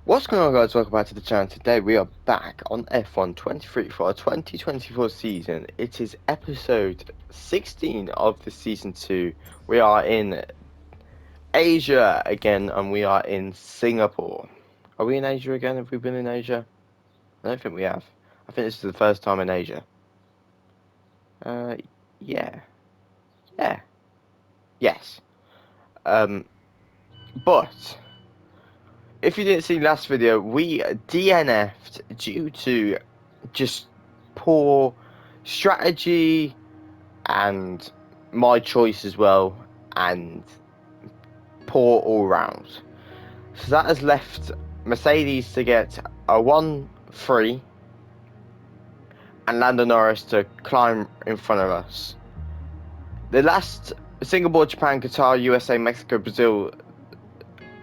What's going on, guys? Welcome back to the channel. Today we are back on F1 23 for our 2024 season. It is episode 16 of the season 2. We are in Asia again, and we are in Singapore. Are we in Asia again? Have we been in Asia? I don't think we have. I think this is the first time in Asia. Yeah. Yeah. Yes. But if you didn't see last video, we DNF'd due to just poor strategy and my choice as well, and poor all round. So that has left Mercedes to get a 1-3 and Lando Norris to climb in front of us. The last Singapore, Japan, Qatar, USA, Mexico, Brazil,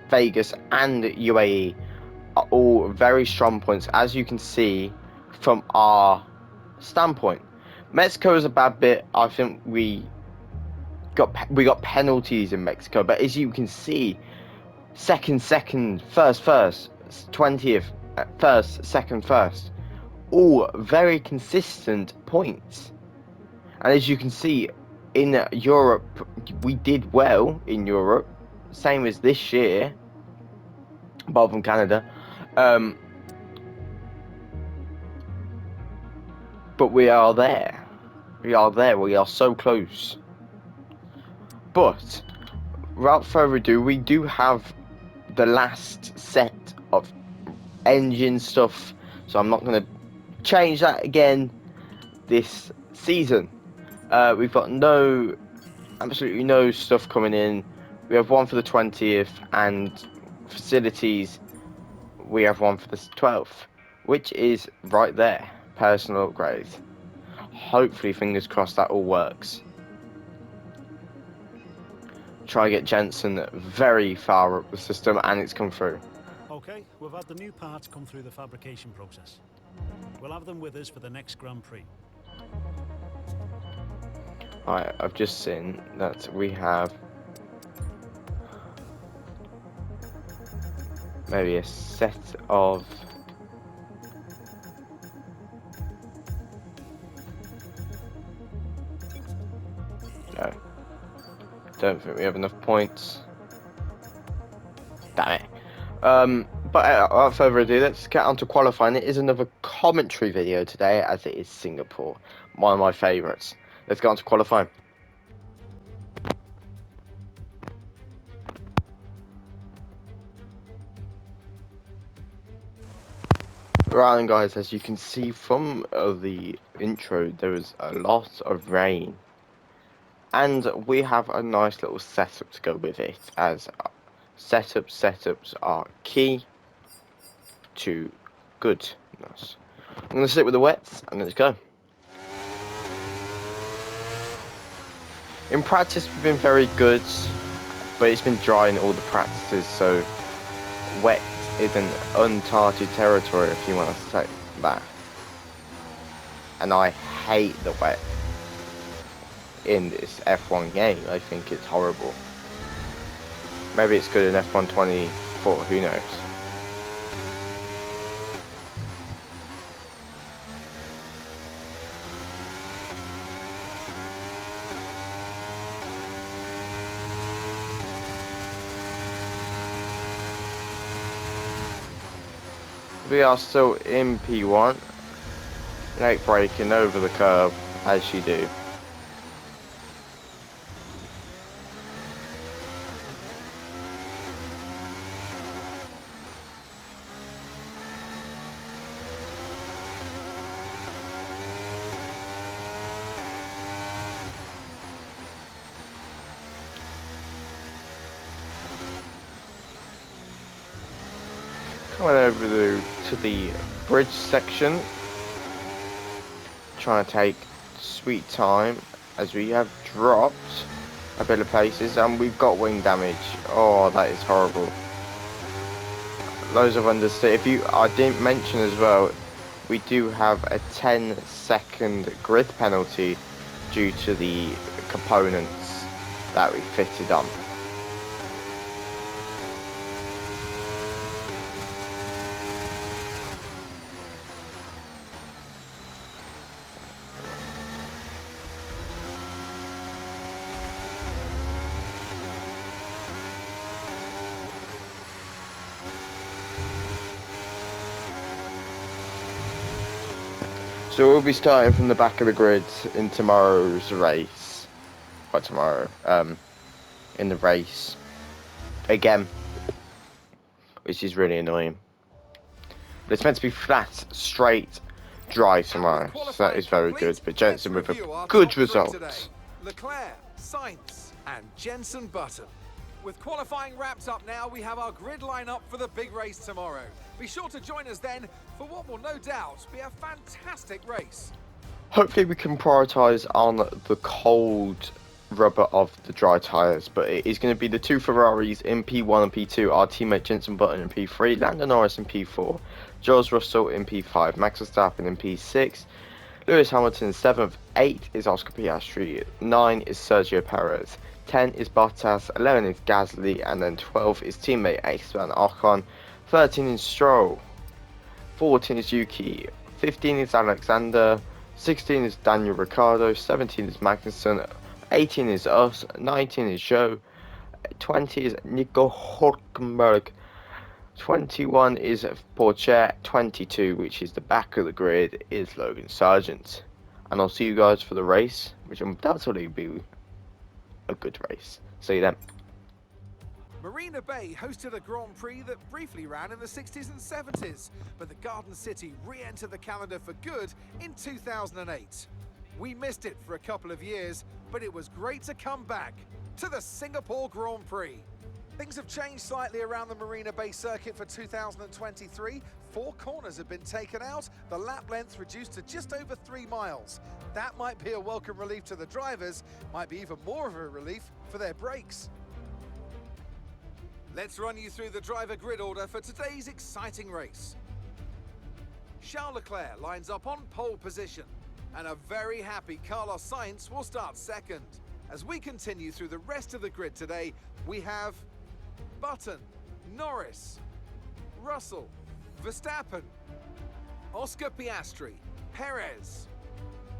Vegas and UAE are all very strong points, as you can see from our standpoint. Mexico is a bad bit. I think we got penalties in Mexico, but as you can see, second, first, 20th, first, second, first, all very consistent points. And as you can see, in Europe, we did well in Europe, same as this year, apart from Canada. But we are there. We are so close. But without further ado, we do have the last set of engine stuff, so I'm not going to change that again this season. We've got absolutely no stuff coming in. We have one for the 20th, and facilities, we have one for the 12th, which is right there, personal upgrade. Hopefully, fingers crossed, that all works. Try to get Jensen very far up the system, and it's come through. Okay, we've had the new parts come through the fabrication process. We'll have them with us for the next Grand Prix. Alright, I've just seen that we have maybe a set of no, don't think we have enough points. Damn it. But without further ado, let's get on to qualifying. It is another commentary video today, as it is Singapore, one of my favourites. Let's get on to qualifying. Right then, guys, as you can see from the intro, there is a lot of rain, and we have a nice little setup to go with it, as setups are key to goodness. I'm going to sit with the wets and let's go. In practice we've been very good, but it's been dry in all the practices, so wet is an uncharted territory, if you want to say that. And I hate the wet in this F1 game. I think it's horrible. Maybe it's good in F1 24, who knows. We are still in P1, late braking over the curve, as you do. Coming over to the bridge section, trying to take sweet time as we have dropped a bit of places and we've got wing damage. Oh, that is horrible. Loads of understeer. I didn't mention as well, we do have a 10-second grid penalty due to the components that we fitted on. So we'll be starting from the back of the grid in tomorrow's race. By tomorrow, in the race again, which is really annoying. But it's meant to be flat, straight, dry tomorrow, so that is very good. But Jensen with a good result. Leclerc, Sainz, and Jensen Button. With qualifying wrapped up now, we have our grid lineup for the big race tomorrow. Be sure to join us then for what will no doubt be a fantastic race. Hopefully we can prioritise on the cold rubber of the dry tyres, but it is going to be the two Ferraris in P1 and P2, our teammate Jensen Button in P3, Lando Norris in P4, George Russell in P5, Max Verstappen in P6, Lewis Hamilton in 7th, 8 is Oscar Piastri, 9 is Sergio Perez, 10 is Bottas, 11 is Gasly, and then 12 is teammate Esteban Ocon, 13 is Stroll, 14 is Yuki, 15 is Alexander, 16 is Daniel Ricciardo, 17 is Magnussen, 18 is us, 19 is Joe, 20 is Nico Hulkenberg, 21 is Porsche, 22, which is the back of the grid, is Logan Sargent. And I'll see you guys for the race, which undoubtedly will be a good race. See you then. Marina Bay hosted a Grand Prix that briefly ran in the 60s and 70s, but the Garden City re-entered the calendar for good in 2008. We missed it for a couple of years, but it was great to come back to the Singapore Grand Prix. Things have changed slightly around the Marina Bay circuit for 2023. 4 corners have been taken out, the lap length reduced to just over 3 miles. That might be a welcome relief to the drivers, might be even more of a relief for their brakes. Let's run you through the driver grid order for today's exciting race. Charles Leclerc lines up on pole position, and a very happy Carlos Sainz will start second. As we continue through the rest of the grid today, we have Button, Norris, Russell, Verstappen, Oscar Piastri, Perez,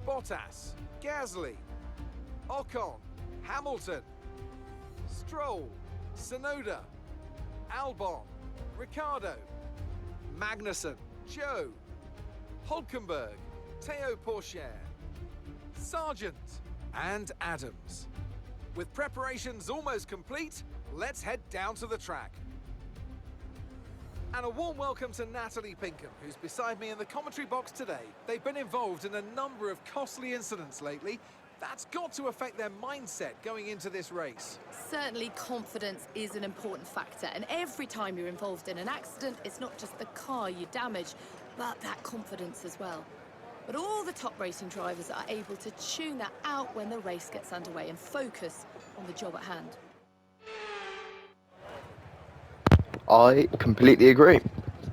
Bottas, Gasly, Ocon, Hamilton, Stroll, Tsunoda, Albon, Ricciardo, Magnussen, Joe, Hulkenberg, Théo Pourchaire, Sargent, and Adams. With preparations almost complete, let's head down to the track. And a warm welcome to Natalie Pinkham, who's beside me in the commentary box today. They've been involved in a number of costly incidents lately. That's got to affect their mindset going into this race. Certainly confidence is an important factor, and every time you're involved in an accident, it's not just the car you damage, but that confidence as well. But all the top racing drivers are able to tune that out when the race gets underway and focus on the job at hand. I completely agree.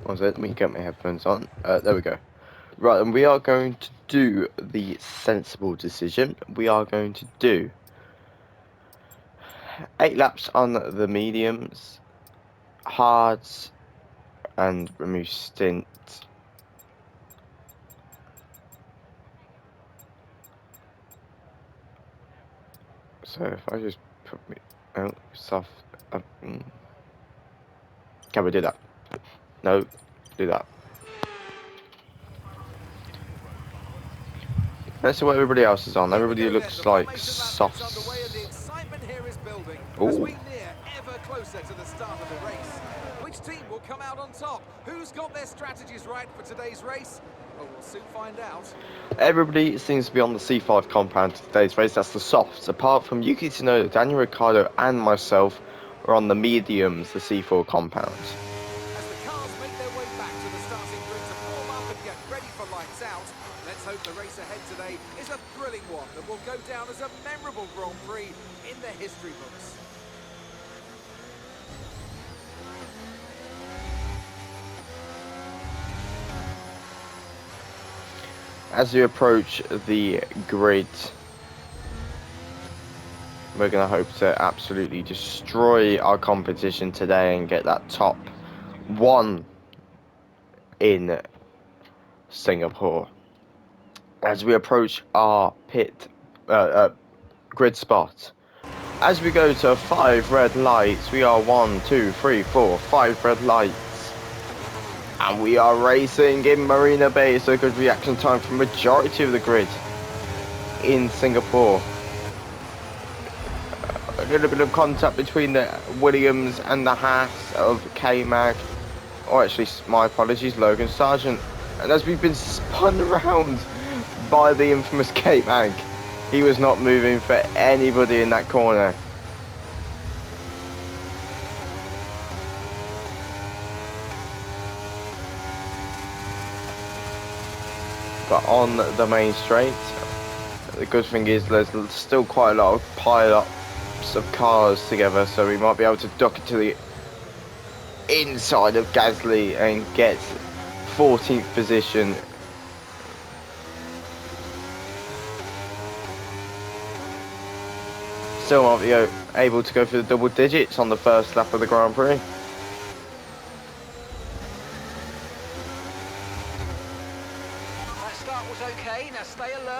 Let me get my headphones on. There we go. Right, and we are going to do the sensible decision. We are going to do 8 laps on the mediums, hards, and remove stint. So if I just put me out soft, can we do that? No, do that. Let's see what everybody else is on. Everybody looks like soft. As we near ever closer to the start of the race. Which team will come out on top? Who's got their strategies right for today's race? Well, we'll soon find out. Everybody seems to be on the C5 compound to today's race. That's the softs. Apart from Yuki Tsunoda, Daniel Ricciardo, and myself, are on the mediums, the C4 compound. As the cars make their way back to the starting grid to form up and get ready for lights out, let's hope the race ahead today is a thrilling one that will go down as a memorable Grand Prix in the history books. As we approach the grid, we're going to hope to absolutely destroy our competition today and get that top 1 in Singapore. As we approach our grid spot, as we go to 5 red lights, we are 1, 2, 3, 4, 5 red lights. And we are racing in Marina Bay, so good reaction time for majority of the grid in Singapore. A little bit of contact between the Williams and the Haas of K-Mag, or actually my apologies, Logan Sargent. And as we've been spun around by the infamous K-Mag, he was not moving for anybody in that corner. But on the main straight, the good thing is there's still quite a lot of pile-ups of cars together, so we might be able to duck it to the inside of Gasly and get 14th position. Still might be able to go for the double digits on the first lap of the Grand Prix.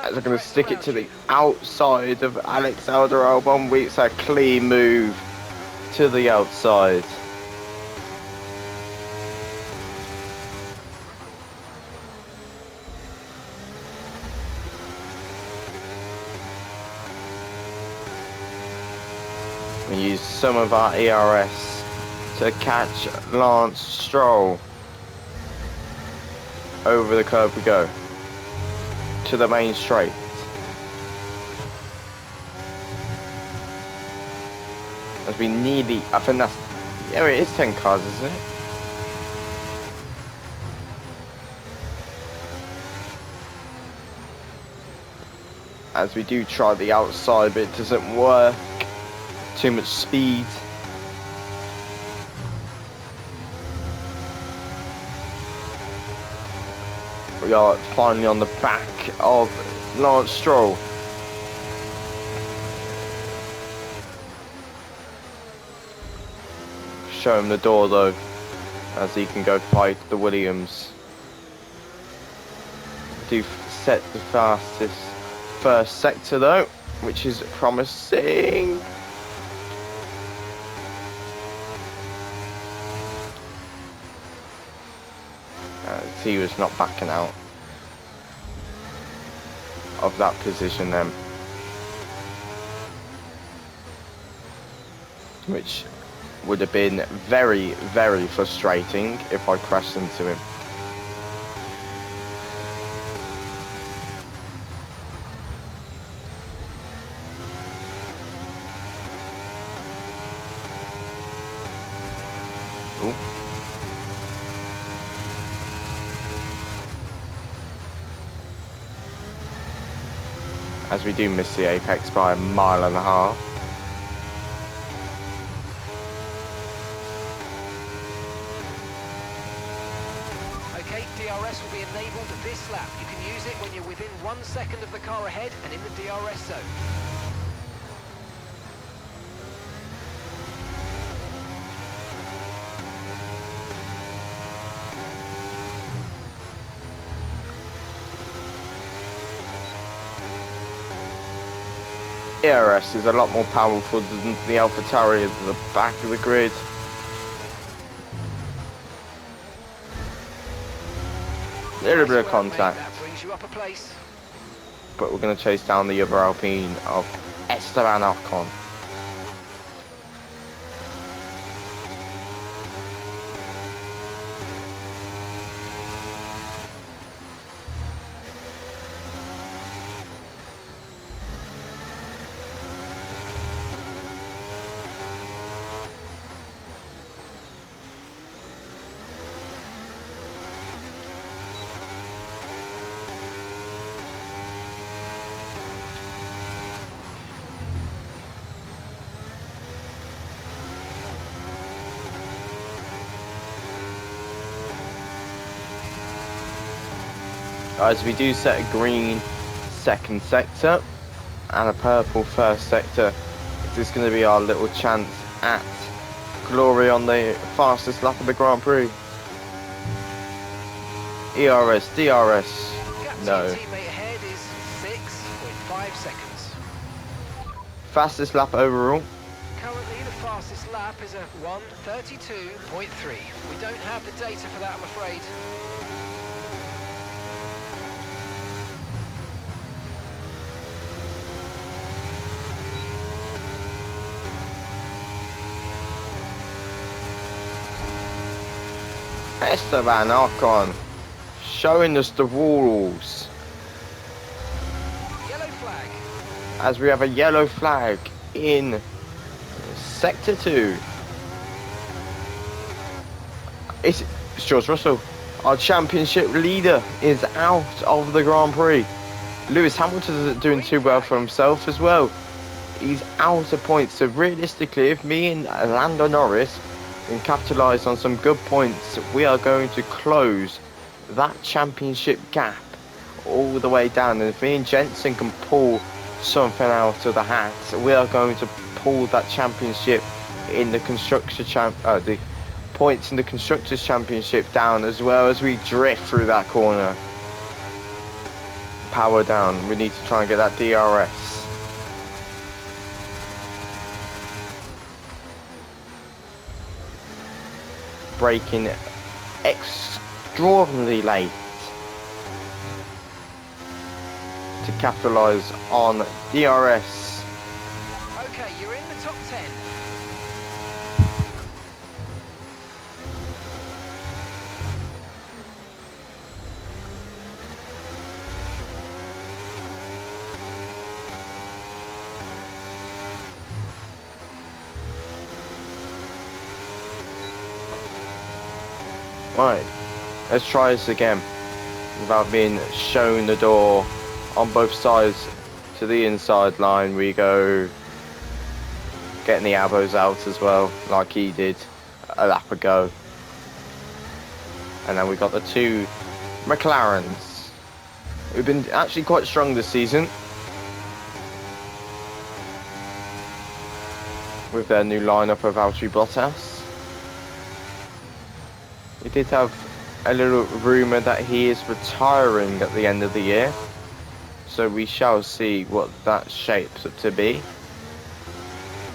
As I'm going to stick it to the outside of Alexander Albon. It's a clean move to the outside. We use some of our ERS to catch Lance Stroll. Over the curve we go to the main straight. As we nearly, I think that's, yeah, it is 10 cars, isn't it? As we do try the outside, but it doesn't work. Too much speed. We are finally on the back of Lance Stroll. Show him the door though, as he can go fight the Williams. Do set the fastest first sector though, which is promising. He was not backing out of that position then, which would have been very, very frustrating if I crashed into him. Ooh. As we do miss the apex by 1.5 miles. Okay, DRS will be enabled this lap. You can use it when you're within 1 second of the car ahead and in the DRS zone. ERS is a lot more powerful than the AlphaTauri at the back of the grid. A little bit of contact, That brings you up a place. but we're going to chase down the other Alpine of Esteban Ocon. Guys, we do set a green second sector and a purple first sector. This is going to be our little chance at glory on the fastest lap of the Grand Prix. ERS, DRS, no. Teammate ahead is 6.5 seconds. Fastest lap overall. Currently the fastest fastest lap is a 1:32.3. We don't have the data for that, I'm afraid. Esteban Ocon showing us the rules Yellow flag. as we have a yellow flag in Sector 2. It's George Russell. Our championship leader is out of the Grand Prix. Lewis Hamilton isn't doing too well for himself as well. He's out of points. So realistically, if me and Lando Norris can capitalise on some good points, we are going to close that championship gap all the way down. And if me and Jensen can pull something out of the hat, we are going to pull that championship in the the points in the Constructors' Championship down, as well as we drift through that corner. Power down. We need to try and get that DRS. Braking extraordinarily late to capitalise on DRS. Okay, you're in the top 10. Right, let's try this again without being shown the door. On both sides to the inside line we go, getting the elbows out as well, like he did a lap ago. And then we got the two McLarens, who've been actually quite strong this season with their new lineup of Valtteri Bottas. We did have a little rumour that he is retiring at the end of the year, so we shall see what that shapes up to be.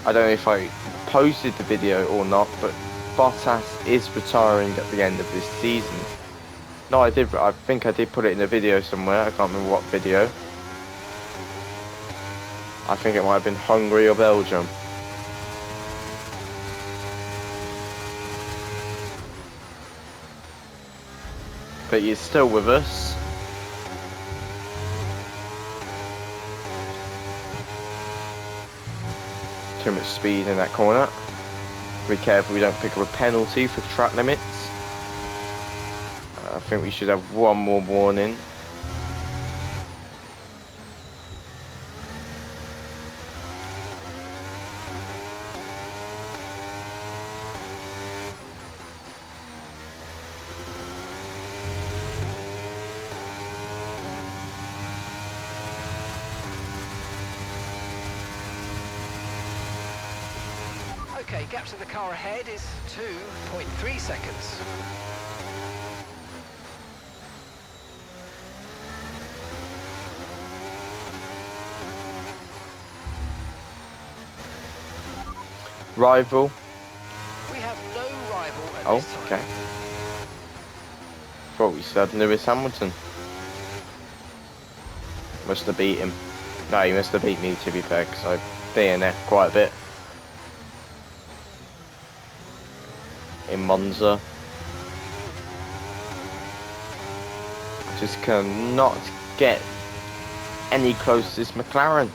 I don't know if I posted the video or not, but Bottas is retiring at the end of this season. No, I did. I think I did put it in a video somewhere. I can't remember what video. I think it might have been Hungary or Belgium. But he's still with us. Too much speed in that corner. Be careful we don't pick up a penalty for track limits. I think we should have one more warning. Okay, gap to the car ahead is 2.3 seconds. Rival. We have no rival at Oh, this time. okay. Thought we said Lewis Hamilton. Must have beat him. No, he must have beat me, to be fair, because I DNF quite a bit in Monza. Just cannot get any close to this McLaren.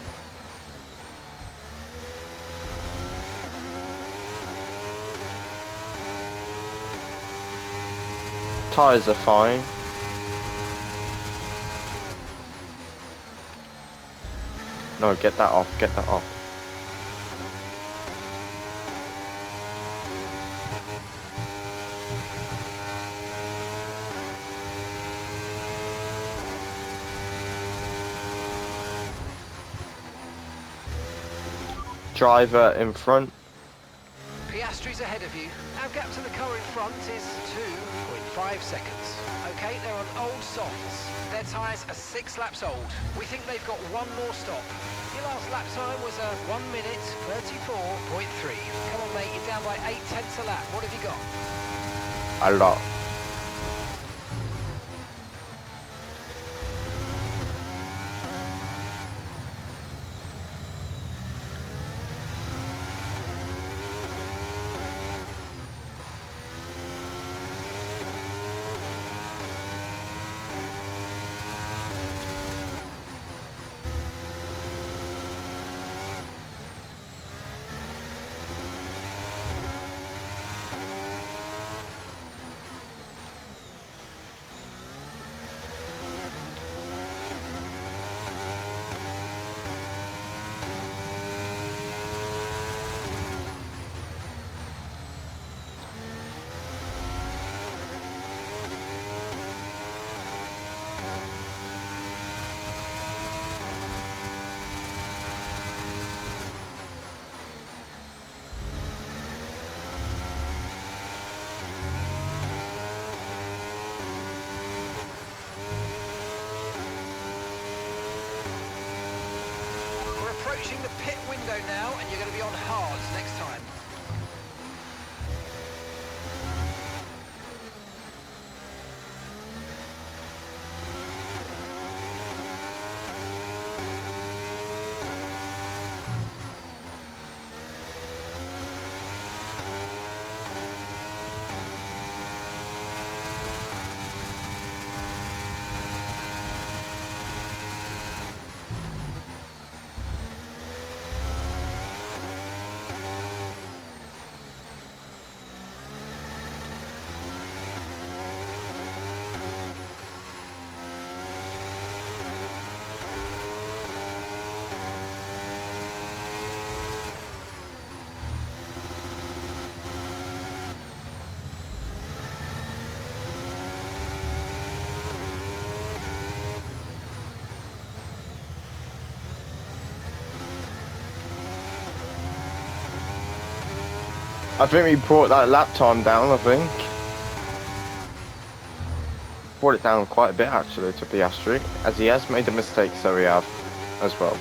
Tyres are fine. No, get that off, get that off. Driver in front. Piastri's ahead of you. Our gap to the car in front is 5 seconds. Okay, they're on old softs. Their tyres are 6 laps old. We think they've got one more stop. Your last lap time was 1 minute 34.3. Come on, mate, you're down by 0.8 a lap. What have you got? A lot. Approaching the pit window now, and you're going to be on hards next time. I think we brought that lap time down, I think. Brought it down quite a bit actually to Piastri, as he has made a mistake, so we have as well.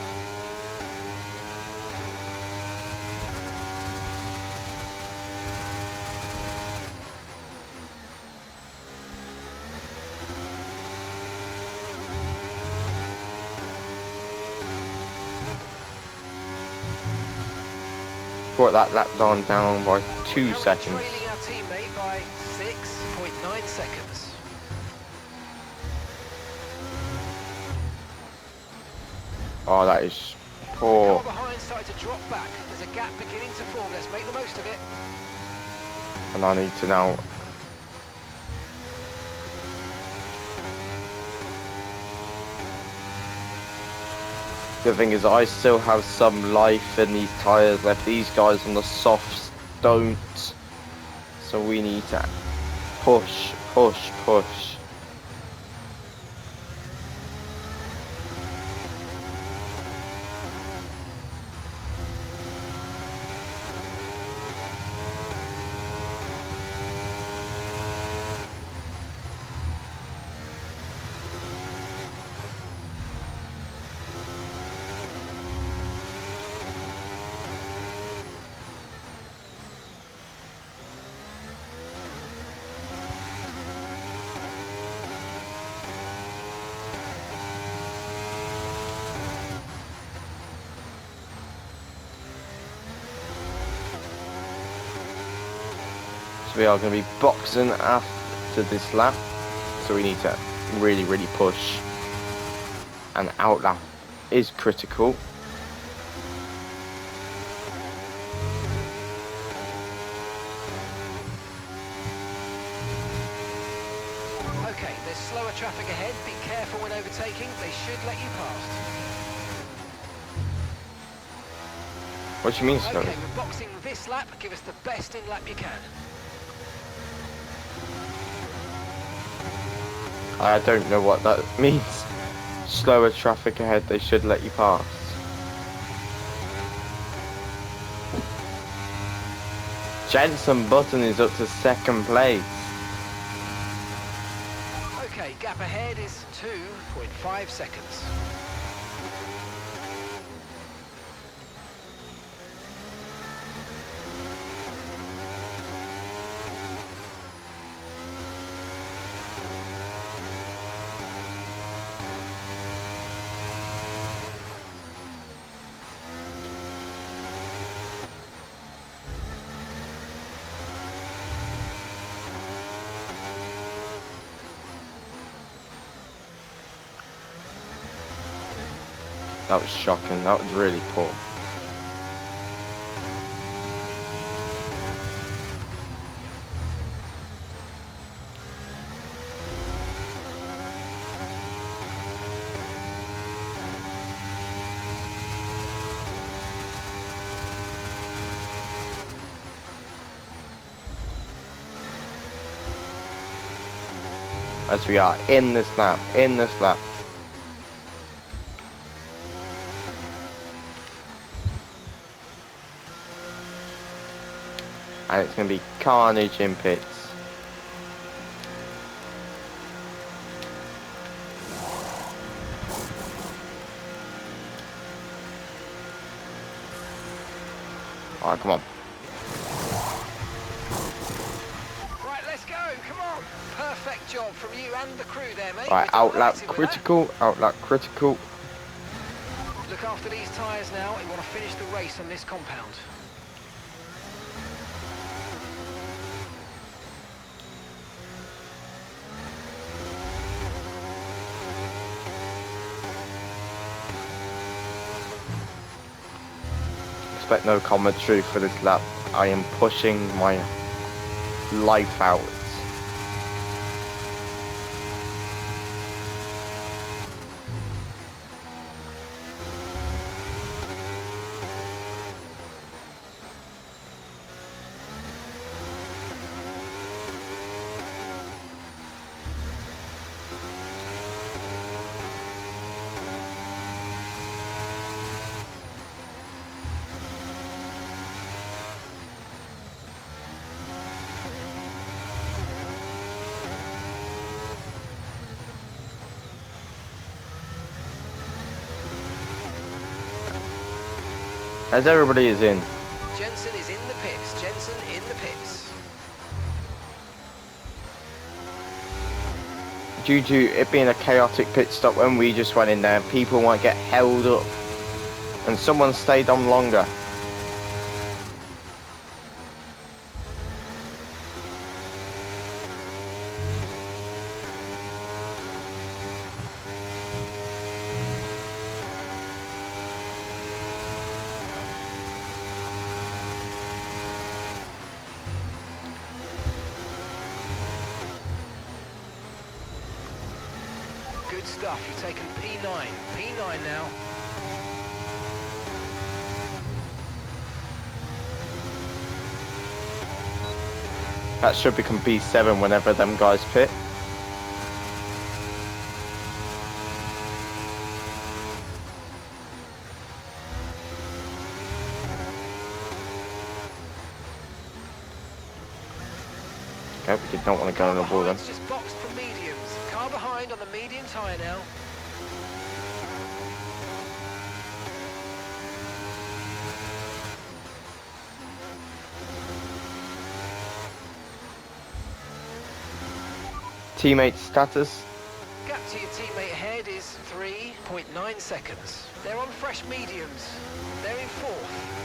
Brought that lap time down by 2 seconds. Trailing our teammate by 6.9 seconds. Oh, that is The poor. car behind started to drop back. There's a gap beginning to form. Let's make the most of it. And I need to now. The thing is, I still have some life in these tyres left. These guys on the softs don't. So we need to push, push, push. We are going to be boxing after this lap, so we need to really, really push. And out lap is critical. Okay, there's slower traffic ahead. Be careful when overtaking. They should let you past. What do you mean, slow? Okay, we're boxing this lap. Give us the best in lap you can. I don't know what that means. Slower traffic ahead, they should let you pass. Jenson Button is up to second place. Okay, gap ahead is 2.5 seconds. That was shocking. That was really poor. As we are in this lap, and it's going to be carnage in pits. Alright, come on. Right, let's go, come on. Perfect job from you and the crew there, mate. Right, We're outlap delighted with critical, outlap critical. that. Look after these tyres now. You want to finish the race on this compound. Expect no commentary for this lap. I am pushing my life out. As everybody is in. Jensen is in the pits. Jensen in the pits. Due to it being a chaotic pit stop when we just went in there, people might get held up. And someone stayed on longer. Good stuff. You've taken P9. P9 now. That should become P7 whenever them guys pit. Okay, we did not want to go on the ball then. Just boxed for mediums. Car behind on the medium tyre now. Teammate status. Gap to your teammate ahead is 3.9 seconds. They're on fresh mediums. They're in fourth.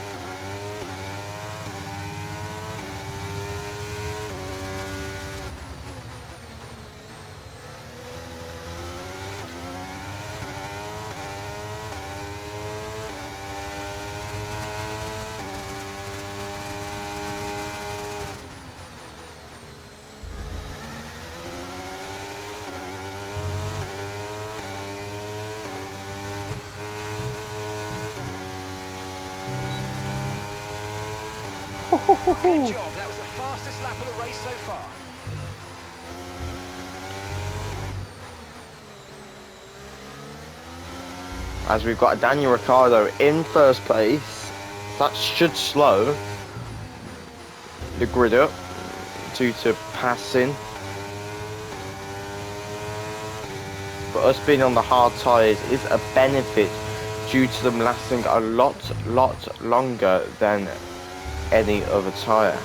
Good job. That was the fastest lap of the race so far. As we've got a Daniel Ricciardo in first place. That should slow the grid up due to passing. but us being on the hard tyres is a benefit due to them lasting a lot longer than any other tyre.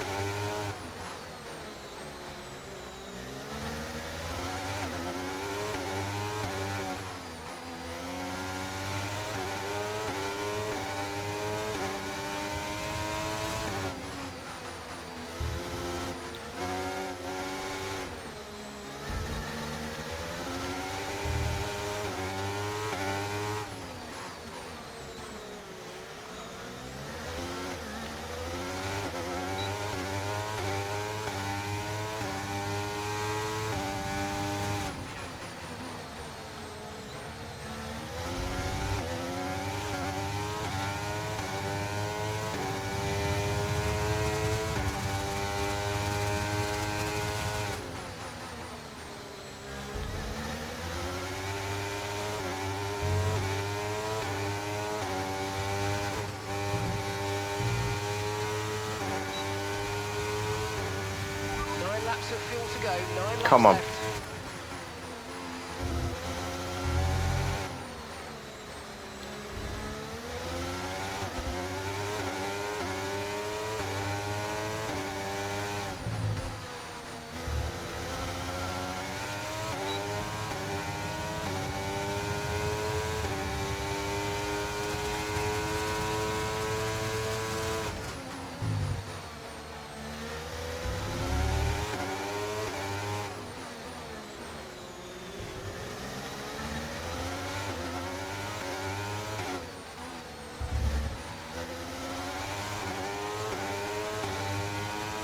Laps of fuel to go. 9 laps Come on. left.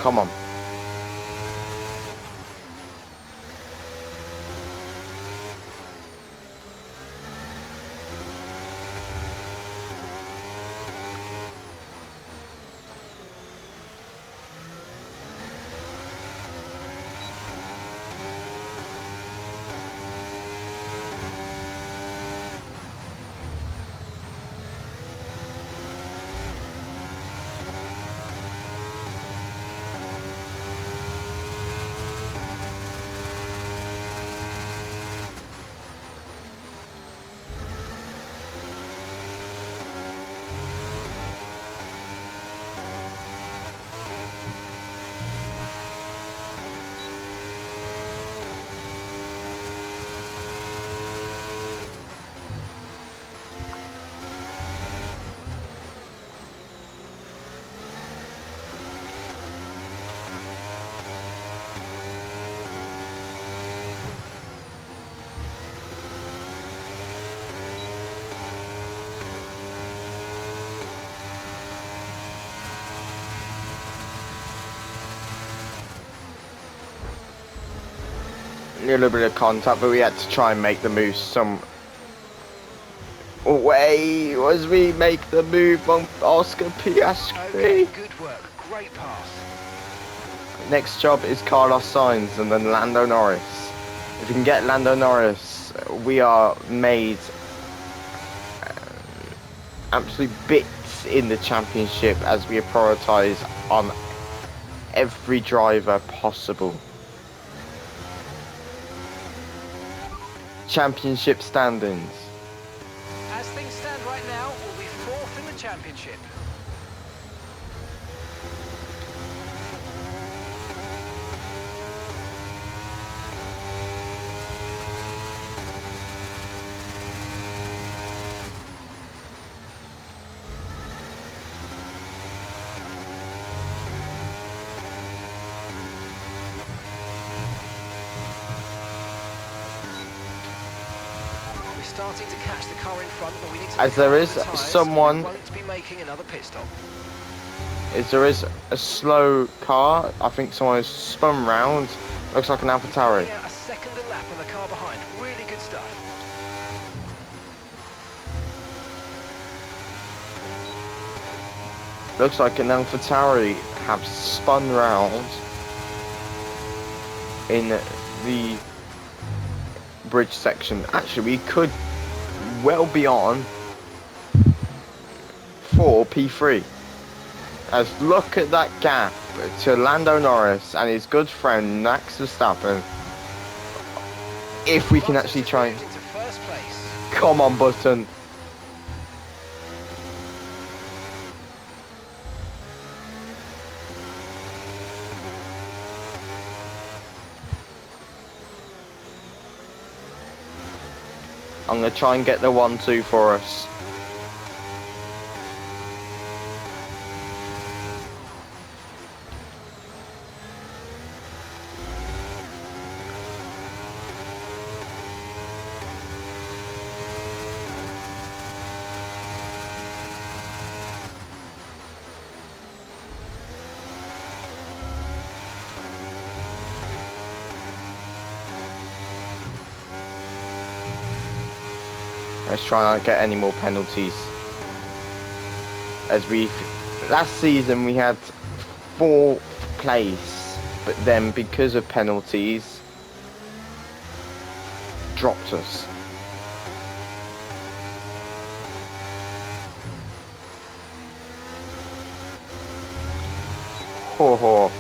Come on. A little bit of contact, but we had to try and make the move some way as we make the move on Oscar Piastri. Okay, good work. Great pass. Next job is Carlos Sainz and then Lando Norris. If we can get Lando Norris, we are made absolute bits in the championship as we prioritise on every driver possible. Championship standings. As things stand right now, we'll be 4th in the championship. Starting to catch the car in front, but we need to As there is the tyres, someone, we won't be making another pit stop. as there is a slow car, I think someone has spun round. Looks like an AlphaTauri. Yeah, a second a lap on the car behind. Really good stuff. Looks like an AlphaTauri have spun round in the bridge section. Actually, we could well be on for P3. As look at that gap to Lando Norris and his good friend Max Verstappen. If we can actually try. Into Come on, Button. I'm going to try and get the 1-2 for us. Let's try not get any more penalties. As last season we had 4th place, but then because of penalties, dropped us. Oh,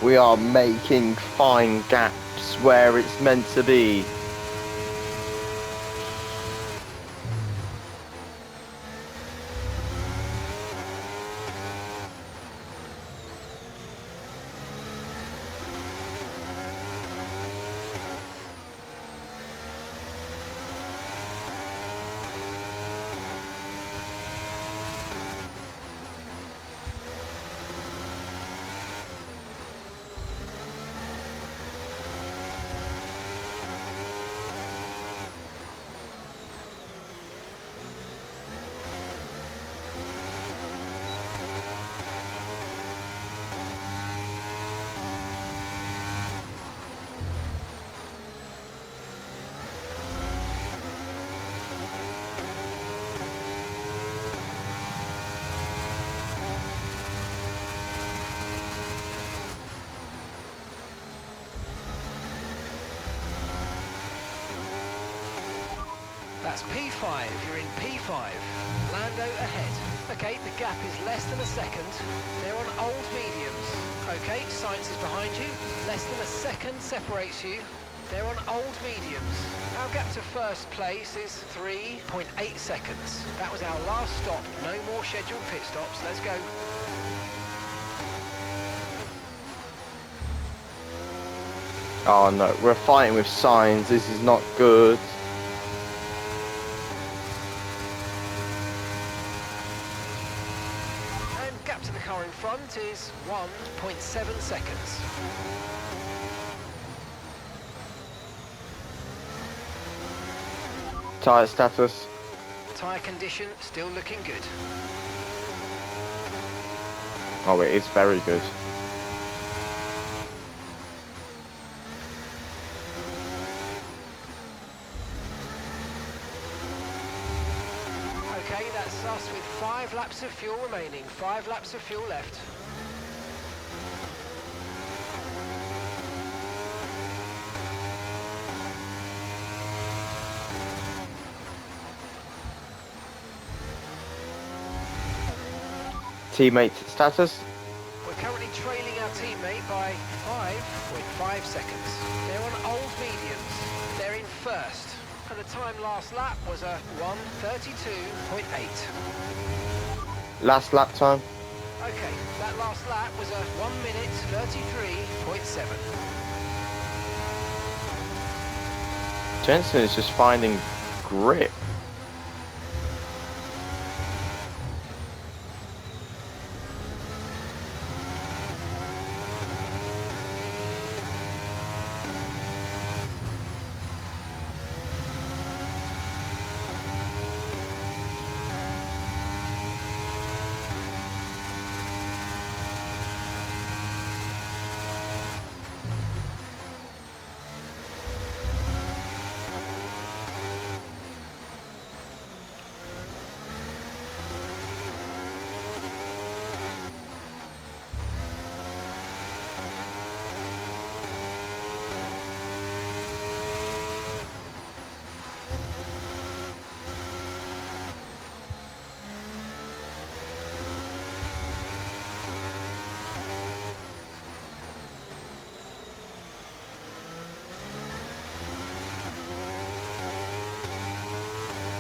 we are making fine gaps where it's meant to be. That's P5, you're in P5. Lando ahead. Okay, the gap is less than a second. They're on old mediums. Okay, Sainz is behind you. Less than a second separates you. They're on old mediums. Our gap to first place is 3.8 seconds. That was our last stop. No more scheduled pit stops. Let's go. Oh no, we're fighting with signs. This is not good. And gap to the car in front is 1.7 seconds. Tyre status. Tyre condition still looking good. Oh, it is very good. Okay, that's us with 5 laps of fuel remaining. 5 laps of fuel left. Teammate status. We're currently trailing our teammate by 5.5 seconds. They're on old mediums. They're in first. And the time last lap was a 1:32.8. Last lap time. Okay, that last lap was a 1:33.7. Jensen is just finding grip.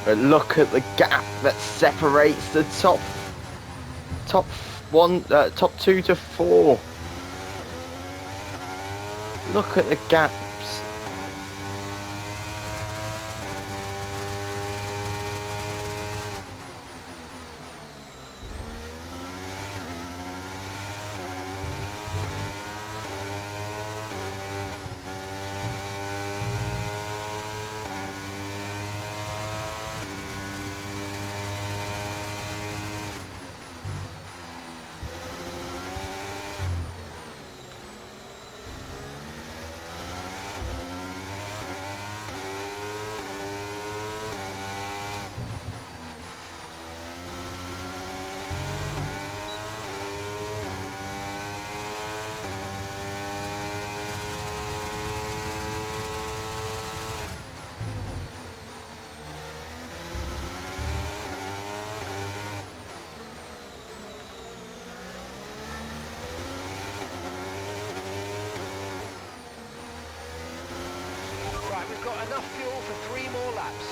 But look at the gap that separates the top top 2 to 4. Look at the gaps. Right, we've got enough fuel for 3 more laps.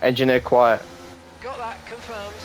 Engineer quiet. Got that confirmed.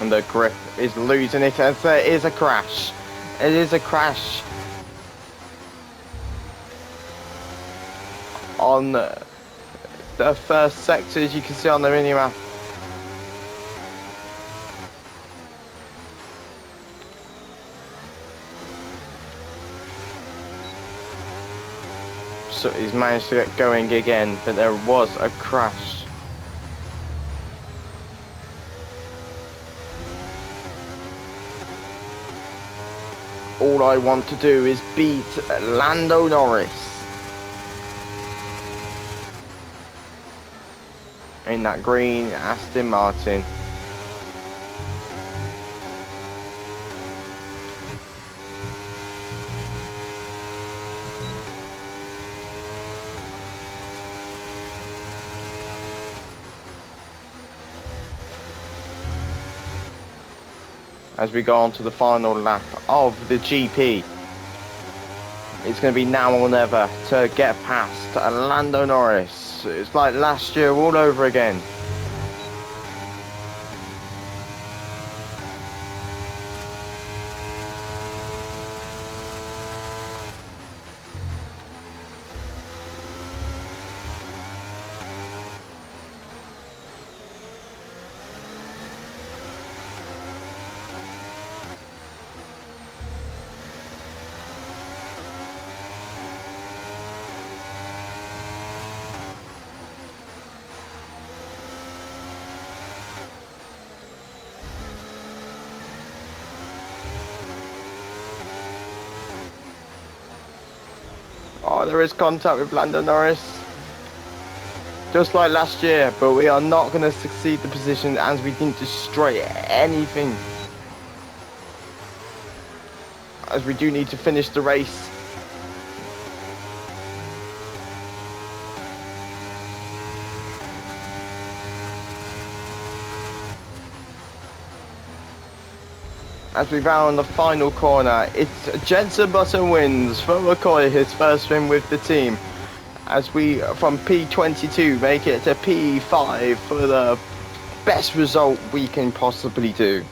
And the grip is losing it as there is a crash. It is a crash on the first sector, as you can see on the minimap. So he's managed to get going again, but there was a crash. All I want to do is beat Lando Norris in that green Aston Martin. As we go on to the final lap of the GP, it's going to be now or never to get past Lando Norris. It's like last year all over again. Oh, there is contact with Lando Norris. Just like last year, but we are not going to succeed the position as we didn't destroy anything. As we do need to finish the race. as we round the final corner. It's Jenson Button wins for McCoy, his first win with the team. As we, from P22, make it to P5 for the best result we can possibly do.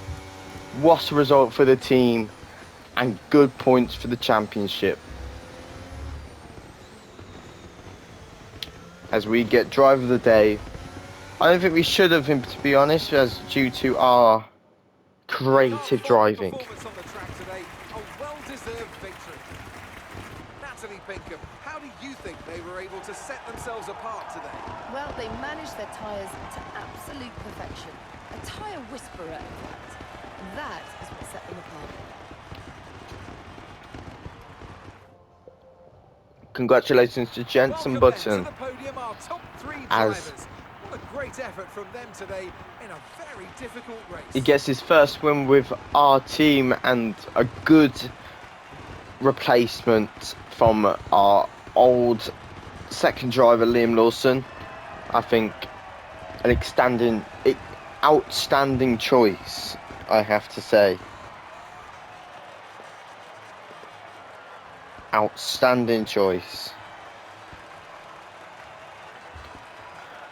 What a result for the team, and good points for the championship. As we get driver of the day, I don't think we should have him, to be honest, as due to our creative driving. Performance on the track today, a well-deserved victory. Natalie Pinkham, how do you think they were able to set themselves apart today? Well, they managed their tyres to absolute perfection. A tyre whisperer, in fact. And that is what set them apart. Congratulations to Jenson Welcome Button, then to the podium, our top three as drivers. What a great effort from them today in a very difficult race. he gets his first win with our team, and a good replacement from our old second driver Liam Lawson. I think an outstanding choice, I have to say. Outstanding choice.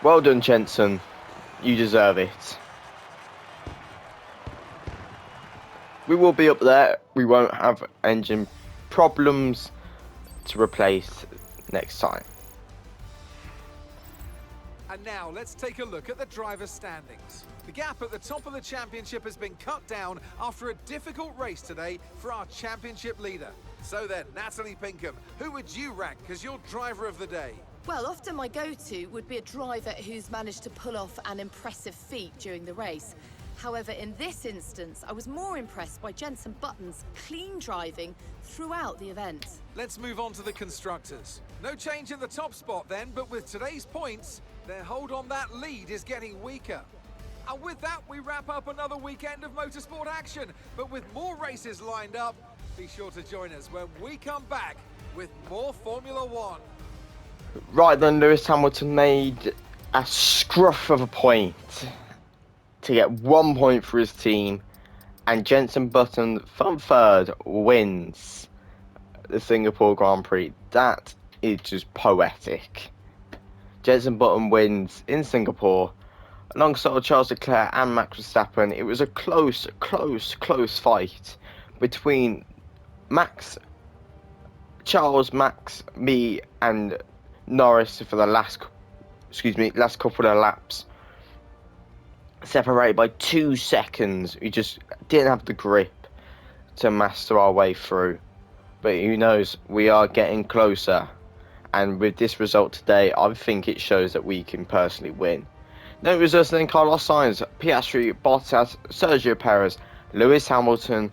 Well done, Jenson. You deserve it. We will be up there. We won't have engine problems to replace next time. And now let's take a look at the driver standings. The gap at the top of the championship has been cut down after a difficult race today for our championship leader. So then, Natalie Pinkham, who would you rank as your driver of the day? Well, often my go-to would be a driver who's managed to pull off an impressive feat during the race. However, in this instance, I was more impressed by Jenson Button's clean driving throughout the event. Let's move on to the constructors. No change in the top spot then, but with today's points, their hold on that lead is getting weaker. And with that, we wrap up another weekend of motorsport action. But with more races lined up, be sure to join us when we come back with more Formula One. Right then, Lewis Hamilton made a scruff of a point to get 1 point for his team, and Jenson Button from third wins the Singapore Grand Prix. That is just poetic. Jenson Button wins in Singapore alongside Charles Leclerc and Max Verstappen. It was a close fight between Charles, Max, me, and Norris for the last couple of laps. Separated by 2 seconds. We just didn't have the grip to master our way through. But who knows? We are getting closer. And with this result today, I think it shows that we can personally win. Then it was us then Carlos Sainz, Piastri, Bottas, Sergio Perez, Lewis Hamilton,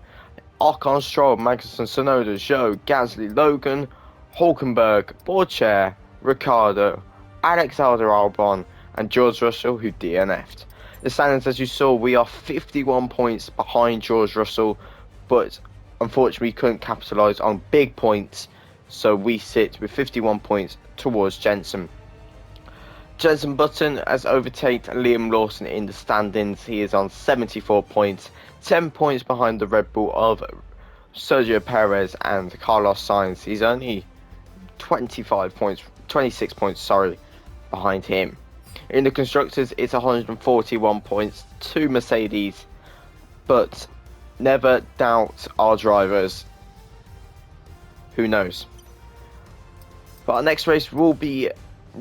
Ocon, Stroll, Magnussen, Tsunoda, Zhou, Gasly, Logan, Hulkenberg, Borcher, Ricciardo, Alexander Albon, and George Russell, who DNF'd. The standings, as you saw, we are 51 points behind George Russell, but unfortunately we couldn't capitalise on big points, so we sit with 51 points towards Jenson. Jenson Button has overtaken Liam Lawson in the standings. He is on 74 points, 10 points behind the Red Bull of Sergio Perez and Carlos Sainz. He's only 26 points, behind him. In the constructors, it's 141 points to Mercedes, but never doubt our drivers. Who knows? But our next race will be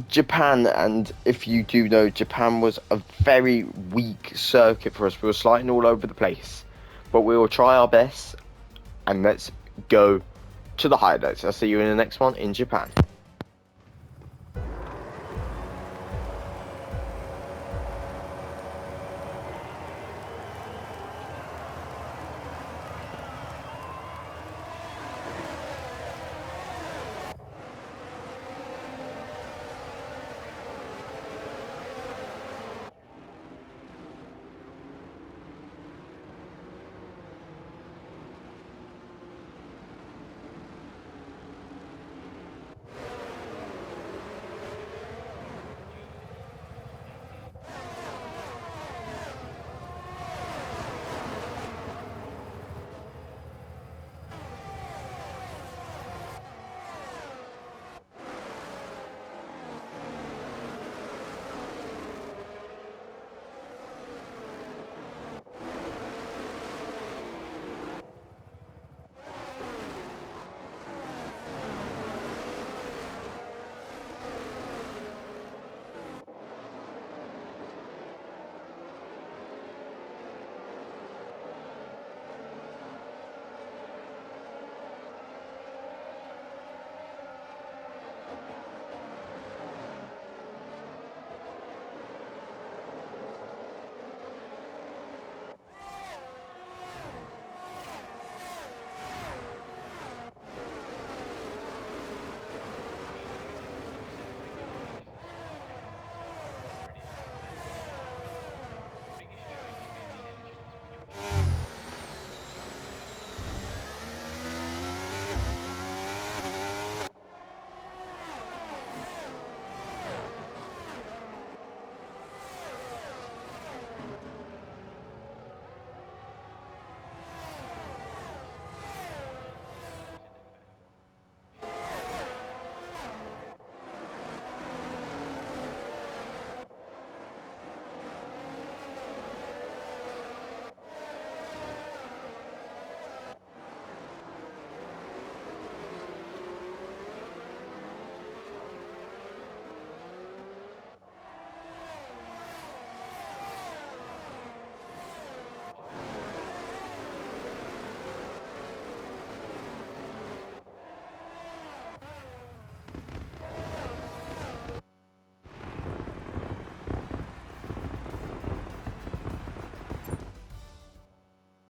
Japan, and if you do know, Japan was a very weak circuit for us. We were sliding all over the place, but we will try our best, and let's go to the highlights. I'll see you in the next one in Japan.